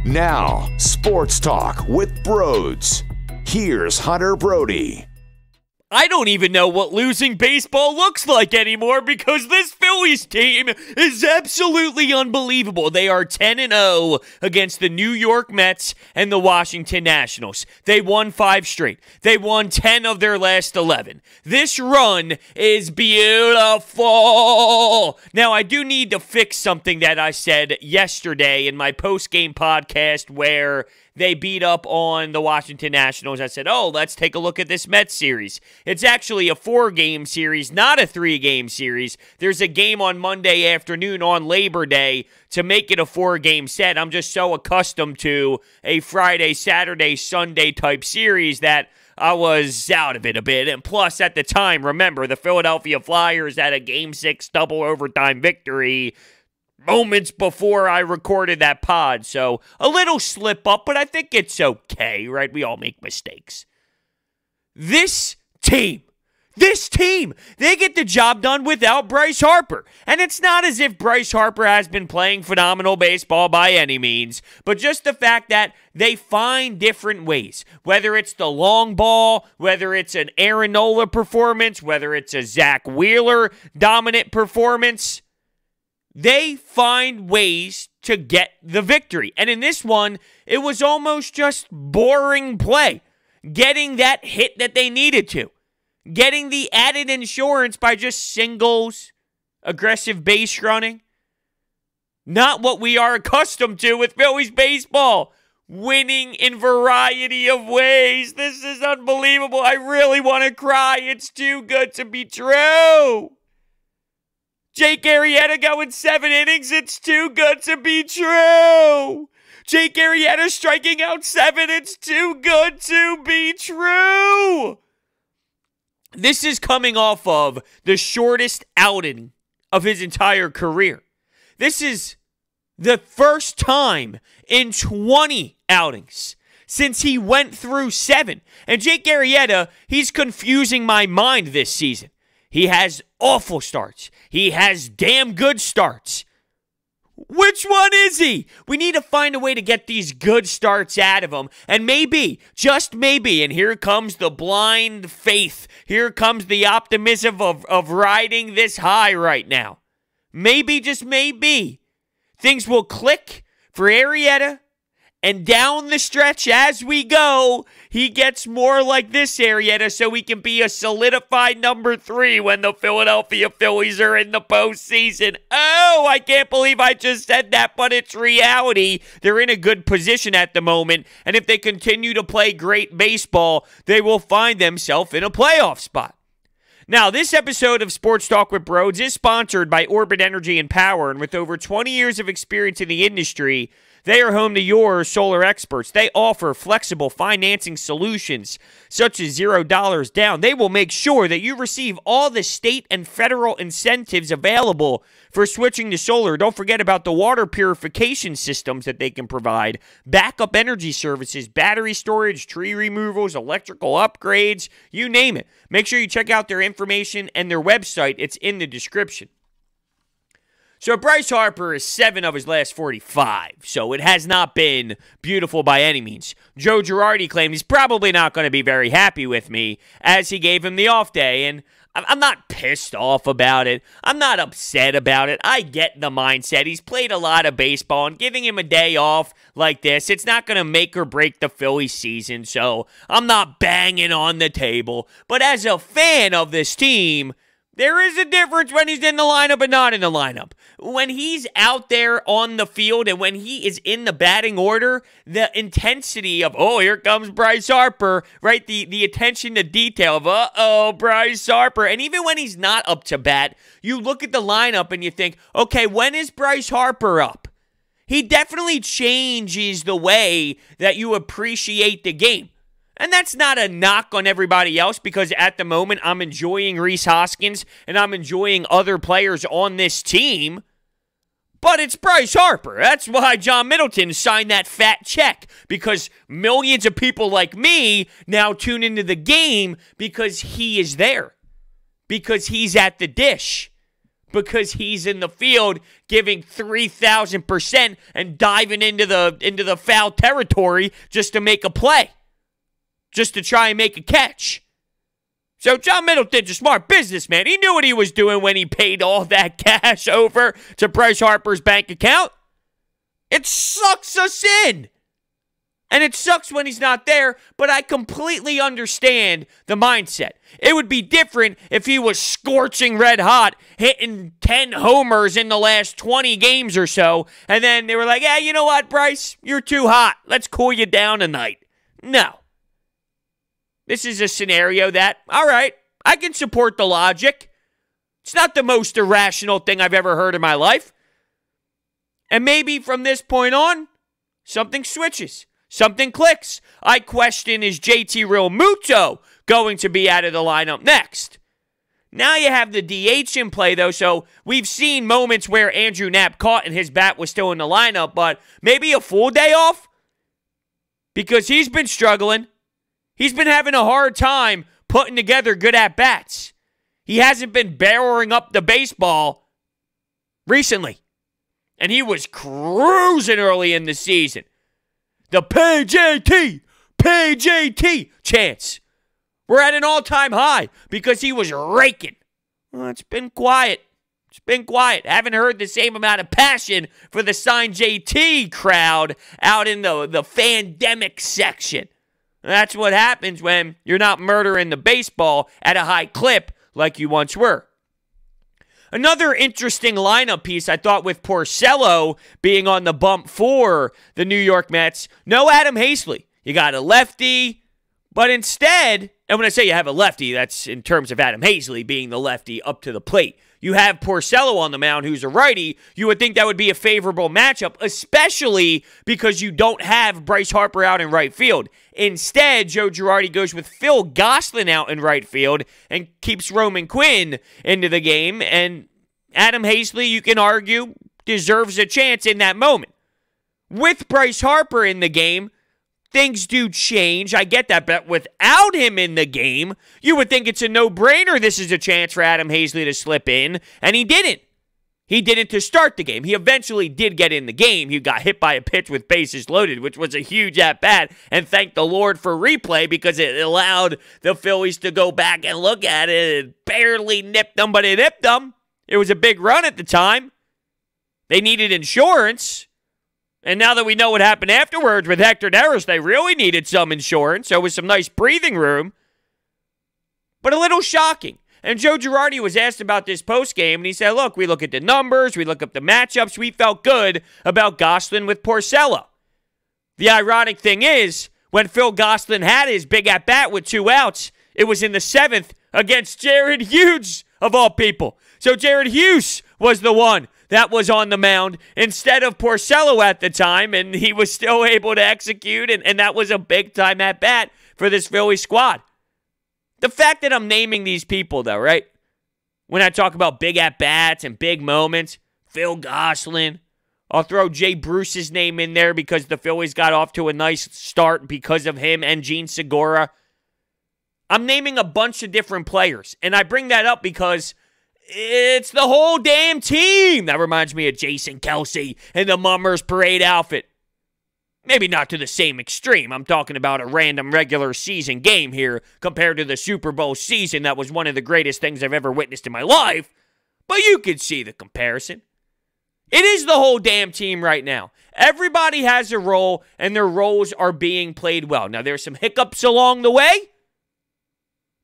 Now, Sports Talk with Broads. Here's Hunter Brody. I don't even know what losing baseball looks like anymore because this Phillies team is absolutely unbelievable. They are 10-0 against the New York Mets and the Washington Nationals. They won 5 straight. They won 10 of their last 11. This run is beautiful. Now, I do need to fix something that I said yesterday in my post-game podcast where they beat up on the Washington Nationals. I said, let's take a look at this Mets series. It's actually a 4-game series, not a 3-game series. There's a game on Monday afternoon on Labor Day to make it a 4-game set. I'm just so accustomed to a Friday, Saturday, Sunday type series that I was out of it a bit. And plus, at the time, remember, the Philadelphia Flyers had a Game 6 double overtime victory moments before I recorded that pod, so a little slip up, but I think it's okay, right? We all make mistakes. This team, they get the job done without Bryce Harper. And it's not as if Bryce Harper has been playing phenomenal baseball by any means, but just the fact that they find different ways, whether it's the long ball, whether it's an Aaron Nola performance, whether it's a Zach Wheeler dominant performance. They find ways to get the victory. And in this one, it was almost just boring play. Getting that hit that they needed to. Getting the added insurance by just singles, aggressive base running. Not what we are accustomed to with Phillies baseball. Winning in variety of ways. This is unbelievable. I really want to cry. It's too good to be true. Jake Arrieta going 7 innings. It's too good to be true. Jake Arrieta striking out 7. It's too good to be true. This is coming off of the shortest outing of his entire career. This is the first time in 20 outings since he went through 7. And Jake Arrieta, he's confusing my mind this season. He has awful starts. He has damn good starts. Which one is he? We need to find a way to get these good starts out of him. And maybe, just maybe, and here comes the blind faith. Here comes the optimism of riding this high right now. Maybe, just maybe, things will click for Arrieta. And down the stretch as we go, he gets more like this Arrieta so he can be a solidified number 3 when the Philadelphia Phillies are in the postseason. Oh, I can't believe I just said that, but it's reality. They're in a good position at the moment, and if they continue to play great baseball, they will find themselves in a playoff spot. Now, this episode of Sports Talk with Broads is sponsored by Orbit Energy and Power, and with over 20 years of experience in the industry, they are home to your solar experts. They offer flexible financing solutions such as $0 down. They will make sure that you receive all the state and federal incentives available for switching to solar. Don't forget about the water purification systems that they can provide, backup energy services, battery storage, tree removals, electrical upgrades, you name it. Make sure you check out their information and their website. It's in the description. So Bryce Harper is 7 of his last 45, so it has not been beautiful by any means. Joe Girardi claimed he's probably not going to be very happy with me as he gave him the off day, and I'm not pissed off about it. I'm not upset about it. I get the mindset. He's played a lot of baseball, and giving him a day off like this, it's not going to make or break the Phillies season, so I'm not banging on the table. But as a fan of this team, there is a difference when he's in the lineup and not in the lineup. When he's out there on the field and when he is in the batting order, the intensity of, oh, here comes Bryce Harper, right? The attention to detail of, uh-oh, Bryce Harper. And even when he's not up to bat, you look at the lineup and you think, okay, when is Bryce Harper up? He definitely changes the way that you appreciate the game. And that's not a knock on everybody else because at the moment I'm enjoying Rhys Hoskins and I'm enjoying other players on this team. But it's Bryce Harper. That's why John Middleton signed that fat check, because millions of people like me now tune into the game because he is there, because he's at the dish, because he's in the field giving 3,000% and diving into the foul territory just to make a play, just to try and make a catch. So John Middleton's a smart businessman. He knew what he was doing when he paid all that cash over to Bryce Harper's bank account. It sucks us in. And it sucks when he's not there, but I completely understand the mindset. It would be different if he was scorching red hot, hitting 10 homers in the last 20 games or so, and then they were like, you know what, Bryce? You're too hot. Let's cool you down tonight. No. This is a scenario that, all right, I can support the logic. It's not the most irrational thing I've ever heard in my life. And maybe from this point on, something switches. Something clicks. I question, is JT Realmuto going to be out of the lineup next? Now you have the DH in play, though, so we've seen moments where Andrew Knapp caught and his bat was still in the lineup, but maybe a full day off? Because he's been struggling. He's been having a hard time putting together good at-bats. He hasn't been barreling up the baseball recently. And he was cruising early in the season. The PJT chants. We're at an all-time high because he was raking. Well, it's been quiet. It's been quiet. Haven't heard the same amount of passion for the Sign JT crowd out in the fandemic section. That's what happens when you're not murdering the baseball at a high clip like you once were. Another interesting lineup piece I thought with Porcello being on the bump for the New York Mets. No Adam Haseley. You got a lefty, but instead, and when I say you have a lefty, that's in terms of Adam Haseley being the lefty up to the plate. You have Porcello on the mound, who's a righty. You would think that would be a favorable matchup, especially because you don't have Bryce Harper out in right field. Instead, Joe Girardi goes with Phil Gosselin out in right field and keeps Roman Quinn into the game. And Adam Haseley, you can argue, deserves a chance in that moment. With Bryce Harper in the game, things do change. I get that, but without him in the game, you would think it's a no-brainer this is a chance for Adam Haseley to slip in, and he didn't. He didn't to start the game. He eventually did get in the game. He got hit by a pitch with bases loaded, which was a huge at-bat, and thank the Lord for replay because it allowed the Phillies to go back and look at it. It barely nipped them, but it nipped them. It was a big run at the time. They needed insurance. And now that we know what happened afterwards with Hector Neris, they really needed some insurance. So it was some nice breathing room. But a little shocking. And Joe Girardi was asked about this postgame, and he said, look, we look at the numbers, we look up the matchups, we felt good about Gosselin with Porcello. The ironic thing is, when Phil Gosselin had his big at-bat with 2 outs, it was in the 7th against Jared Hughes, of all people. So Jared Hughes was the one that was on the mound instead of Porcello at the time, and he was still able to execute, and that was a big-time at-bat for this Philly squad. The fact that I'm naming these people, though, right? When I talk about big at-bats and big moments, Phil Gosselin, I'll throw Jay Bruce's name in there because the Phillies got off to a nice start because of him and Gene Segura. I'm naming a bunch of different players, and I bring that up because it's the whole damn team. That reminds me of Jason Kelsey and the Mummers Parade outfit. Maybe not to the same extreme. I'm talking about a random regular season game here compared to the Super Bowl season that was one of the greatest things I've ever witnessed in my life. But you could see the comparison. It is the whole damn team right now. Everybody has a role, and their roles are being played well. Now, there's some hiccups along the way,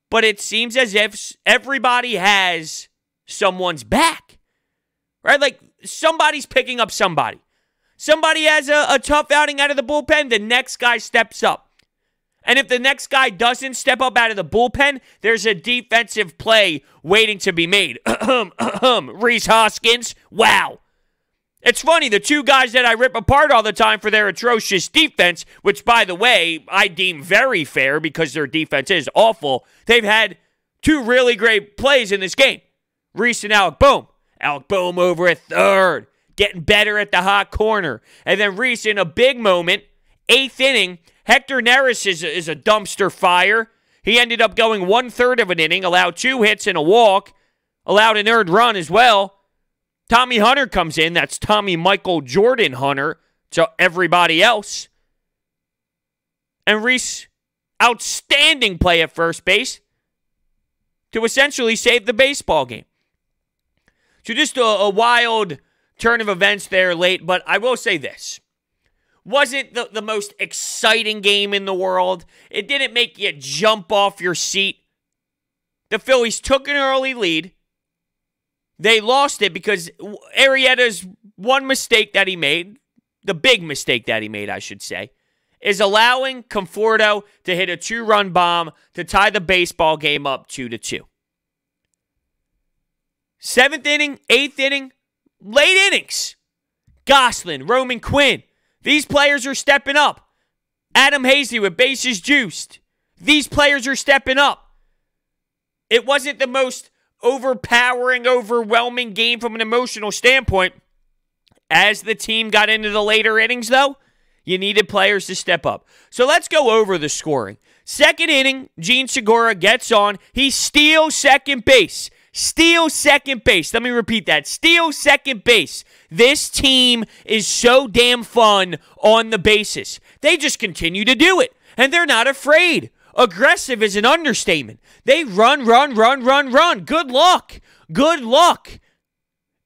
but it seems as if everybody has someone's back, right? Like somebody's picking up somebody. Somebody has a tough outing out of the bullpen, the next guy steps up. And if the next guy doesn't step up out of the bullpen, there's a defensive play waiting to be made. Rhys Hoskins, wow. It's funny, the 2 guys that I rip apart all the time for their atrocious defense, which, by the way, I deem very fair because their defense is awful, they've had 2 really great plays in this game. Rhys and Alec Bohm. Alec Bohm over at third, getting better at the hot corner. And then Rhys in a big moment, 8th inning. Hector Neris is a dumpster fire. He ended up going 1/3 of an inning, allowed 2 hits and a walk. allowed an earned run as well. Tommy Hunter comes in. That's Tommy Michael Jordan Hunter to everybody else. And Rhys, outstanding play at first base to essentially save the baseball game. So just a wild turn of events there late, but I will say this. Wasn't the most exciting game in the world. It didn't make you jump off your seat. The Phillies took an early lead. They lost it because Arrieta's one mistake that he made, the big mistake that he made, I should say, is allowing Conforto to hit a 2-run bomb to tie the baseball game up 2-2. 7th inning, 8th inning, late innings. Gosselin, Roman Quinn. These players are stepping up. Adam Haseley with bases juiced. These players are stepping up. It wasn't the most overpowering, overwhelming game from an emotional standpoint. As the team got into the later innings, though, you needed players to step up. So let's go over the scoring. 2nd inning, Gene Segura gets on. He steals second base. Steals second base. Let me repeat that. Steals second base. This team is so damn fun on the bases. They just continue to do it, and they're not afraid. Aggressive is an understatement. They run. Good luck. Good luck.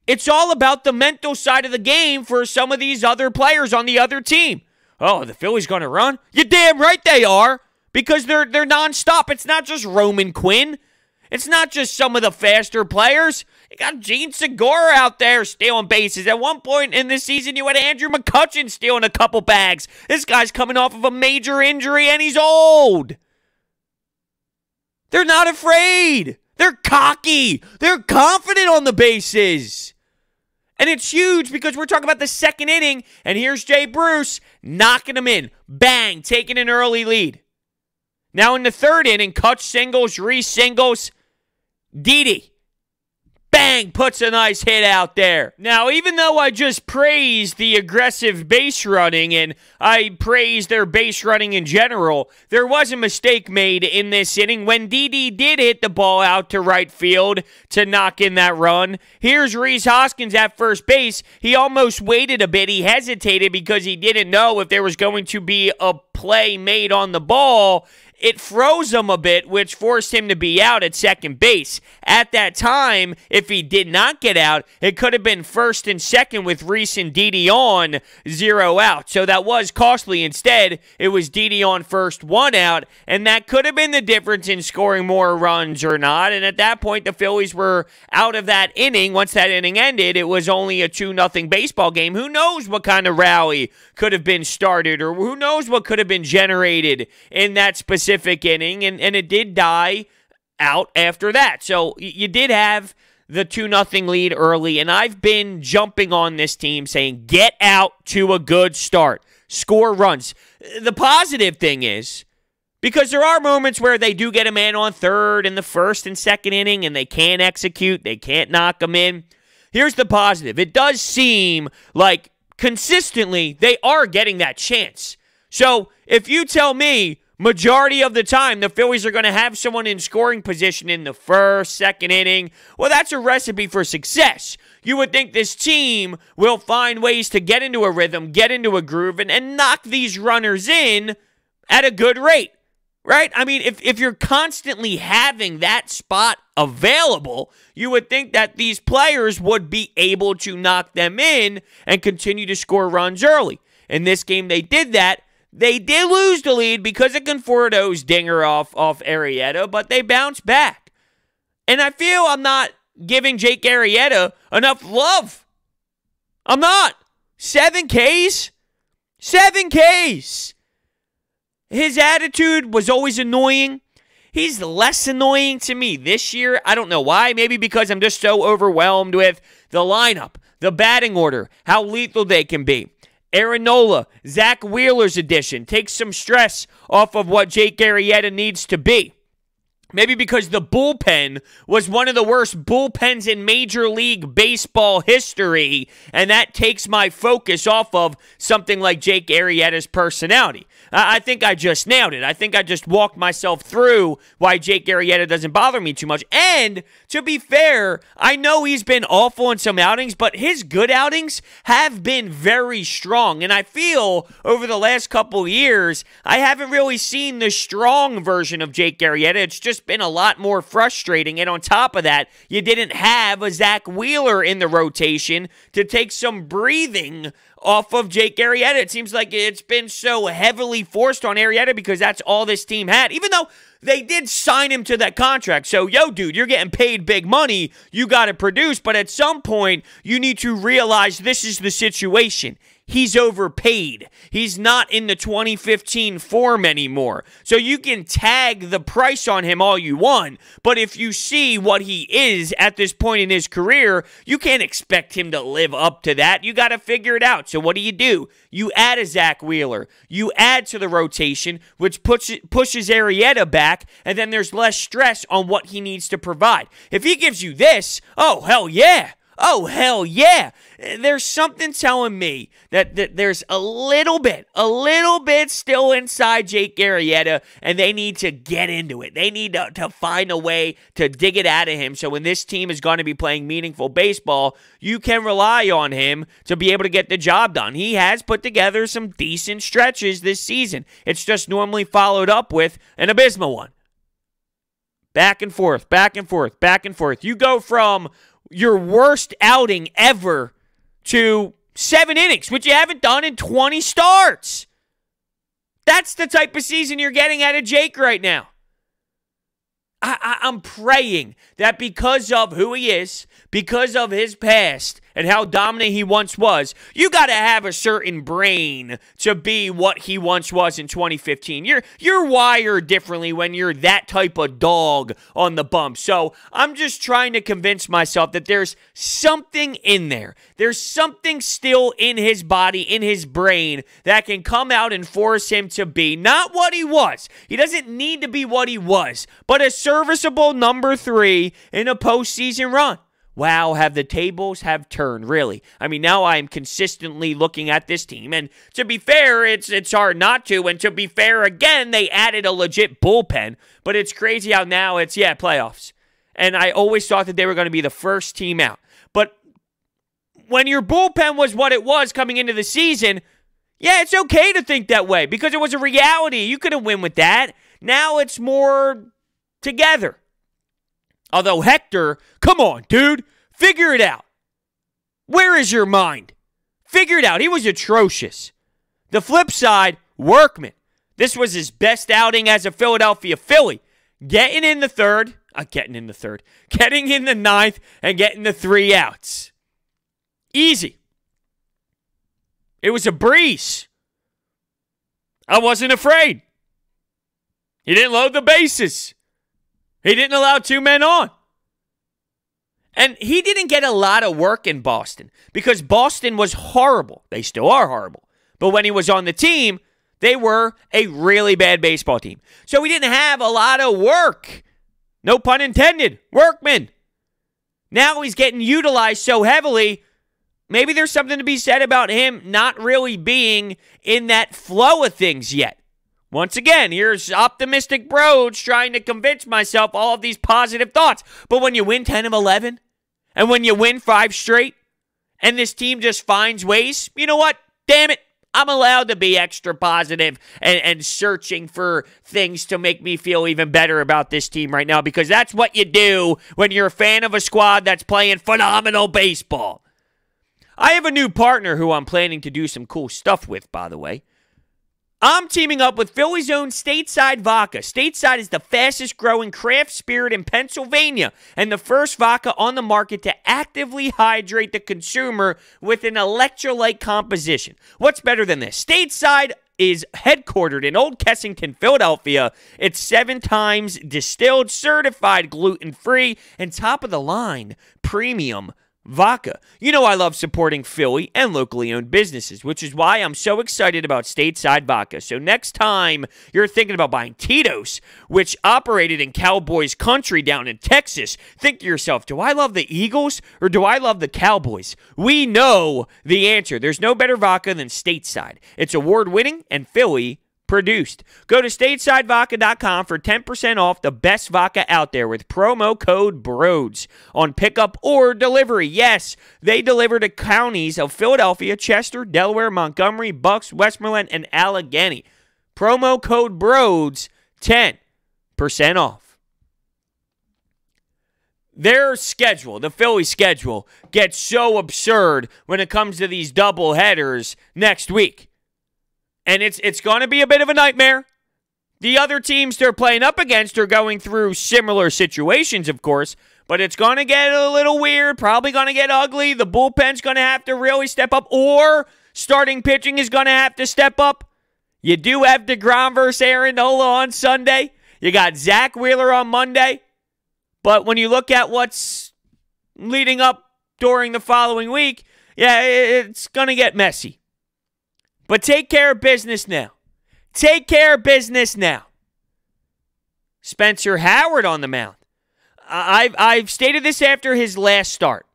It's all about the mental side of the game for some of these other players on the other team. Oh, the Phillies going to run? You're damn right they are, because they're nonstop. It's not just Roman Quinn. It's not just some of the faster players. You got Gene Segura out there stealing bases. At one point in this season, you had Andrew McCutchen stealing a couple bags. This guy's coming off of a major injury, and he's old. They're not afraid. They're cocky. They're confident on the bases. And it's huge because we're talking about the 2nd inning, and here's Jay Bruce knocking them in. Bang, taking an early lead. Now in the 3rd inning, Kutch singles, Rhys singles. Didi, bang, puts a nice hit out there. Now, even though I just praised the aggressive base running and I praised their base running in general, there was a mistake made in this inning when Didi did hit the ball out to right field to knock in that run. Here's Rhys Hoskins at first base. He almost waited a bit. He hesitated because he didn't know if there was going to be a play made on the ball. It froze him a bit, which forced him to be out at second base. At that time, if he did not get out, it could have been 1st and 2nd with Rhys and Didi on, 0 out. So that was costly. Instead, it was Didi on 1st, 1 out, and that could have been the difference in scoring more runs or not. And at that point, the Phillies were out of that inning. Once that inning ended, it was only a 2-0 baseball game. Who knows what kind of rally could have been started, or who knows what could have been generated in that specific inning, and it did die out after that. So you did have the 2-0 lead early, and I've been jumping on this team saying, get out to a good start. Score runs. The positive thing is, because there are moments where they do get a man on 3rd in the 1st and 2nd inning, and they can't execute, they can't knock them in. Here's the positive. It does seem like consistently they are getting that chance. So if you tell me majority of the time the Phillies are going to have someone in scoring position in the 1st, 2nd inning, well, that's a recipe for success. You would think this team will find ways to get into a rhythm, get into a groove, and knock these runners in at a good rate, right? I mean, if you're constantly having that spot available, you would think that these players would be able to knock them in and continue to score runs early. In this game, they did that. They did lose the lead because of Conforto's dinger off Arrieta, but they bounced back. And I feel I'm not giving Jake Arrieta enough love. I'm not. 7 Ks? 7 Ks. His attitude was always annoying. He's less annoying to me this year. I don't know why. Maybe because I'm just so overwhelmed with the lineup, the batting order, how lethal they can be. Aaron Nola, Zach Wheeler's addition takes some stress off of what Jake Arrieta needs to be. Maybe because the bullpen was one of the worst bullpens in Major League Baseball history, and that takes my focus off of something like Jake Arrieta's personality. I think I just nailed it. I think I just walked myself through why Jake Arrieta doesn't bother me too much. And to be fair, I know he's been awful in some outings, but his good outings have been very strong. And I feel over the last couple of years, I haven't really seen the strong version of Jake Arrieta. It's just been a lot more frustrating. And on top of that, you didn't have a Zach Wheeler in the rotation to take some breathing off of Jake Arrieta. It seems like it's been so heavily forced on Arrieta because that's all this team had, even though they did sign him to that contract. So, yo, dude, you're getting paid big money. You got to produce. But at some point, you need to realize this is the situation. He's overpaid. He's not in the 2015 form anymore. So you can tag the price on him all you want, but if you see what he is at this point in his career, you can't expect him to live up to that. You got to figure it out. So what do? You add a Zach Wheeler. You add to the rotation, which pushes Arrieta back, and then there's less stress on what he needs to provide. If he gives you this, oh, hell yeah. Oh, hell yeah. There's something telling me that there's a little bit still inside Jake Arrieta, and they need to get into it. They need to find a way to dig it out of him. So when this team is going to be playing meaningful baseball, you can rely on him to be able to get the job done. He has put together some decent stretches this season. It's just normally followed up with an abysmal one. Back and forth, back and forth, back and forth. You go from your worst outing ever to 7 innings, which you haven't done in 20 starts. That's the type of season you're getting out of Jake right now. I'm praying that because of who he is, because of his past and how dominant he once was, you got to have a certain brain to be what he once was in 2015. You're wired differently when you're that type of dog on the bump. So I'm just trying to convince myself that there's something in there. There's something still in his body, in his brain, that can come out and force him to be not what he was. He doesn't need to be what he was, but a serviceable number 3 in a postseason run. Wow, have the tables have turned, really. I mean, now I'm consistently looking at this team, and to be fair, it's hard not to, and to be fair, again, they added a legit bullpen, but it's crazy how now it's, playoffs. And I always thought that they were going to be the first team out. But when your bullpen was what it was coming into the season, it's okay to think that way, because it was a reality. You could have win with that. Now it's more together. Although Hector, come on, dude, figure it out. Where is your mind? Figure it out. He was atrocious. The flip side, Workman. This was his best outing as a Philadelphia Philly. Getting in the ninth, and getting the 3 outs. Easy. It was a breeze. I wasn't afraid. He didn't load the bases. He didn't allow 2 men on. And he didn't get a lot of work in Boston because Boston was horrible. They still are horrible. But when he was on the team, they were a really bad baseball team. So he didn't have a lot of work. No pun intended. Workman. Now he's getting utilized so heavily. Maybe there's something to be said about him not really being in that flow of things yet. Once again, here's optimistic Broads trying to convince myself all of these positive thoughts. But when you win 10 of 11, and when you win 5 straight, and this team just finds ways, you know what? Damn it, I'm allowed to be extra positive and searching for things to make me feel even better about this team right now, because that's what you do when you're a fan of a squad that's playing phenomenal baseball. I have a new partner who I'm planning to do some cool stuff with, by the way. I'm teaming up with Philly's own Stateside Vodka. Stateside is the fastest growing craft spirit in Pennsylvania and the first vodka on the market to actively hydrate the consumer with an electrolyte composition. What's better than this? Stateside is headquartered in Old Kensington, Philadelphia. It's 7 times distilled, certified gluten-free, and top-of-the-line premium vodka. You know I love supporting Philly and locally owned businesses, which is why I'm so excited about Stateside Vodka. So next time you're thinking about buying Tito's, which operated in Cowboys country down in Texas, think to yourself, do I love the Eagles or do I love the Cowboys? We know the answer. There's no better vodka than Stateside. It's award-winning and Philly produced. Go to statesidevodka.com for 10% off the best vodka out there with promo code BROADS on pickup or delivery. Yes, they deliver to counties of Philadelphia, Chester, Delaware, Montgomery, Bucks, Westmoreland, and Allegheny. Promo code BROADS, 10% off. Their schedule, the Philly schedule, gets so absurd when it comes to these double headers next week. And it's going to be a bit of a nightmare. The other teams they're playing up against are going through similar situations, of course, but it's going to get a little weird, probably going to get ugly. The bullpen's going to have to really step up, or starting pitching is going to have to step up. You do have DeGrom versus Aaron Nola on Sunday. You got Zach Wheeler on Monday. But when you look at what's leading up during the following week, yeah, it's going to get messy. But take care of business now. Take care of business now. Spencer Howard on the mound. I've stated this after his last start.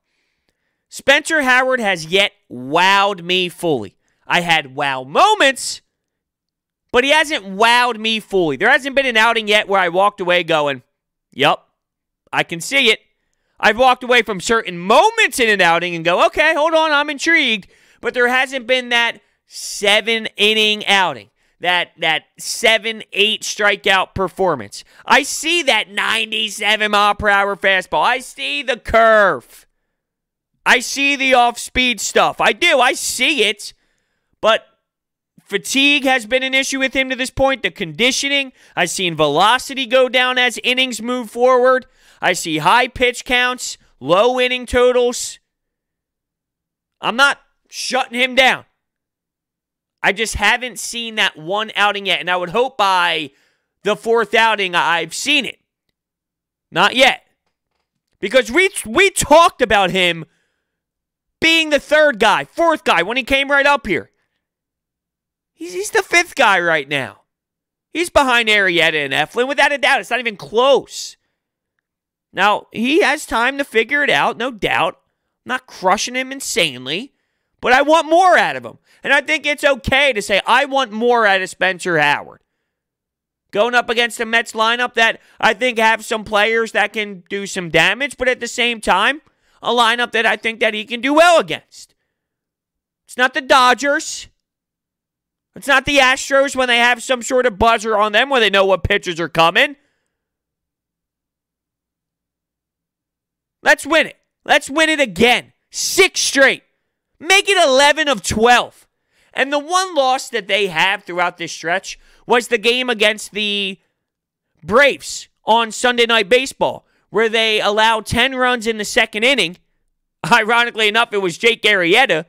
Spencer Howard has yet wowed me fully. I had wow moments, but he hasn't wowed me fully. There hasn't been an outing yet where I walked away going, yup, I can see it. I've walked away from certain moments in an outing and go, okay, hold on, I'm intrigued. But there hasn't been that 7-inning outing, that 7-8 strikeout performance. I see that 97-mile-per-hour fastball. I see the curve. I see the off-speed stuff. I do. I see it. But fatigue has been an issue with him to this point. The conditioning. I've seen velocity go down as innings move forward. I see high pitch counts, low inning totals. I'm not shutting him down. I just haven't seen that one outing yet, and I would hope by the fourth outing I've seen it. Not yet. Because we talked about him being the third guy, fourth guy, when he came right up here. He's the fifth guy right now. He's behind Arrieta and Eflin, without a doubt. It's not even close. Now, he has time to figure it out, no doubt. I'm not crushing him insanely, but I want more out of him. And I think it's okay to say, I want more out of Spencer Howard. Going up against the Mets lineup that I think have some players that can do some damage, but at the same time, a lineup that I think that he can do well against. It's not the Dodgers. It's not the Astros when they have some sort of buzzer on them where they know what pitchers are coming. Let's win it. Let's win it again. 6 straight. Make it 11 of 12. And the one loss that they have throughout this stretch was the game against the Braves on Sunday Night Baseball, where they allowed 10 runs in the second inning. Ironically enough, it was Jake Arrieta.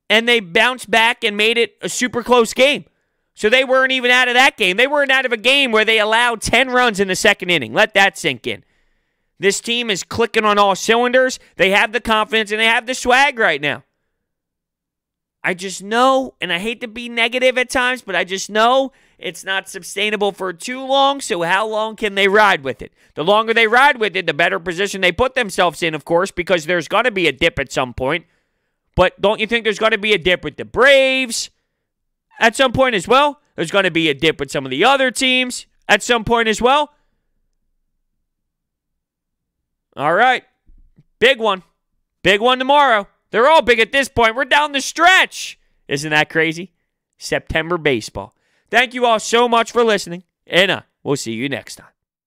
And they bounced back and made it a super close game. So they weren't even out of that game. They weren't out of a game where they allowed 10 runs in the second inning. Let that sink in. This team is clicking on all cylinders. They have the confidence and they have the swag right now. I just know, and I hate to be negative at times, but I just know it's not sustainable for too long, so how long can they ride with it? The longer they ride with it, the better position they put themselves in, of course, because there's going to be a dip at some point. But don't you think there's going to be a dip with the Braves at some point as well? There's going to be a dip with some of the other teams at some point as well? All right. Big one. Big one tomorrow. They're all big at this point. We're down the stretch. Isn't that crazy? September baseball. Thank you all so much for listening, and we'll see you next time.